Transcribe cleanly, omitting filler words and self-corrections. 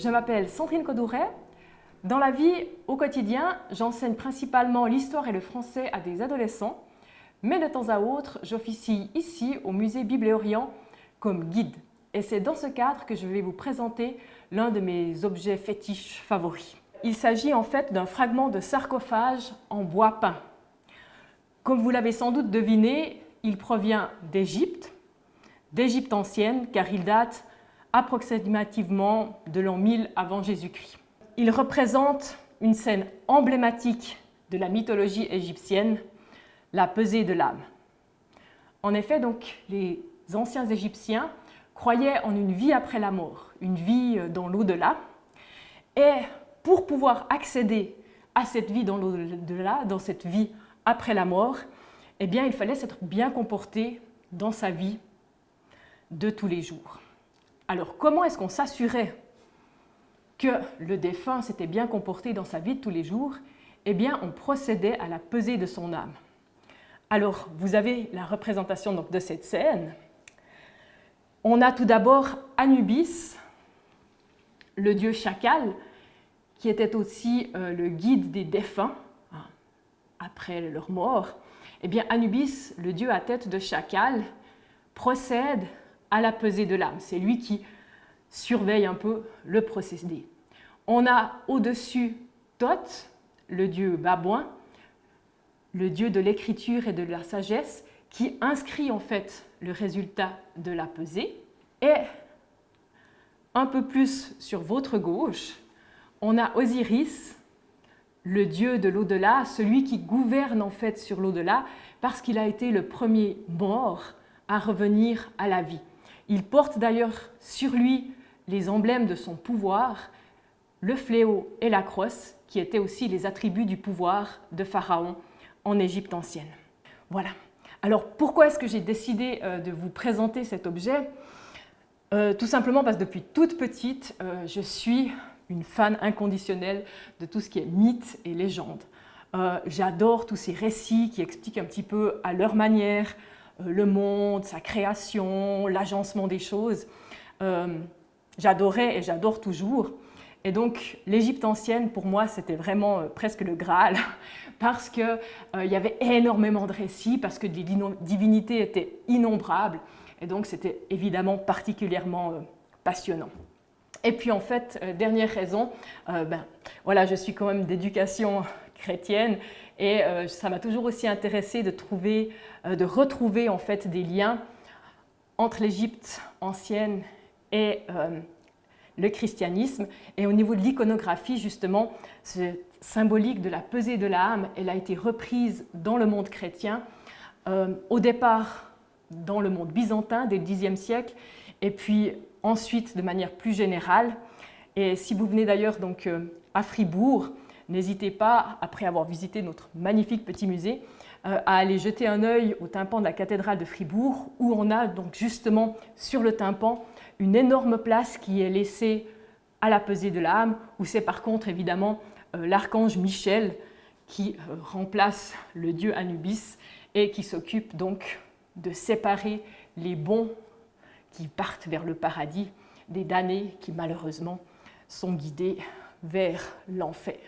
Je m'appelle Sandrine Codouret. Dans la vie, au quotidien, j'enseigne principalement l'histoire et le français à des adolescents, mais de temps à autre, j'officie ici au musée Bible et Orient comme guide. Et c'est dans ce cadre que je vais vous présenter l'un de mes objets fétiches favoris. Il s'agit en fait d'un fragment de sarcophage en bois peint. Comme vous l'avez sans doute deviné, il provient d'Égypte ancienne, car il date approximativement de l'an 1000 avant Jésus-Christ. Il représente une scène emblématique de la mythologie égyptienne, la pesée de l'âme. En effet, donc, les anciens Égyptiens croyaient en une vie après la mort, une vie dans l'au-delà. Et pour pouvoir accéder à cette vie dans l'au-delà, dans cette vie après la mort, eh bien, il fallait s'être bien comporté dans sa vie de tous les jours. Alors, comment est-ce qu'on s'assurait que le défunt s'était bien comporté dans sa vie de tous les jours? Eh bien, on procédait à la pesée de son âme. Alors, vous avez la représentation donc, de cette scène. On a tout d'abord Anubis, le dieu chacal, qui était aussi le guide des défunts après leur mort. Eh bien, Anubis, le dieu à tête de chacal, procède à la pesée de l'âme. C'est lui qui surveille un peu le procédé. On a au-dessus Thoth, le dieu babouin, le dieu de l'écriture et de la sagesse, qui inscrit en fait le résultat de la pesée. Et un peu plus sur votre gauche, on a Osiris, le dieu de l'au-delà, celui qui gouverne en fait sur l'au-delà, parce qu'il a été le premier mort à revenir à la vie. Il porte d'ailleurs sur lui les emblèmes de son pouvoir, le fléau et la crosse, qui étaient aussi les attributs du pouvoir de Pharaon en Égypte ancienne. Voilà. Alors pourquoi est-ce que j'ai décidé de vous présenter cet objet? Tout simplement parce que depuis toute petite, je suis une fan inconditionnelle de tout ce qui est mythe et légende. J'adore tous ces récits qui expliquent un petit peu à leur manière le monde, sa création, l'agencement des choses. J'adorais et j'adore toujours. Et donc, l'Égypte ancienne, pour moi, c'était vraiment presque le Graal, parce qu'il y avait énormément de récits, parce que les divinités étaient innombrables, et donc c'était évidemment particulièrement passionnant. Et puis en fait, dernière raison, voilà, je suis quand même d'éducation chrétienne, et ça m'a toujours aussi intéressé de retrouver en fait des liens entre l'Égypte ancienne et le christianisme. Et au niveau de l'iconographie, justement, cette symbolique de la pesée de l'âme, elle a été reprise dans le monde chrétien, au départ dans le monde byzantin dès le Xe siècle, et puis ensuite de manière plus générale. Et si vous venez d'ailleurs donc à Fribourg, n'hésitez pas, après avoir visité notre magnifique petit musée, à aller jeter un œil au tympan de la cathédrale de Fribourg, où on a donc justement sur le tympan une énorme place qui est laissée à la pesée de l'âme, où c'est par contre évidemment l'archange Michel qui remplace le dieu Anubis et qui s'occupe donc de séparer les bons qui partent vers le paradis des damnés qui malheureusement sont guidés vers l'enfer.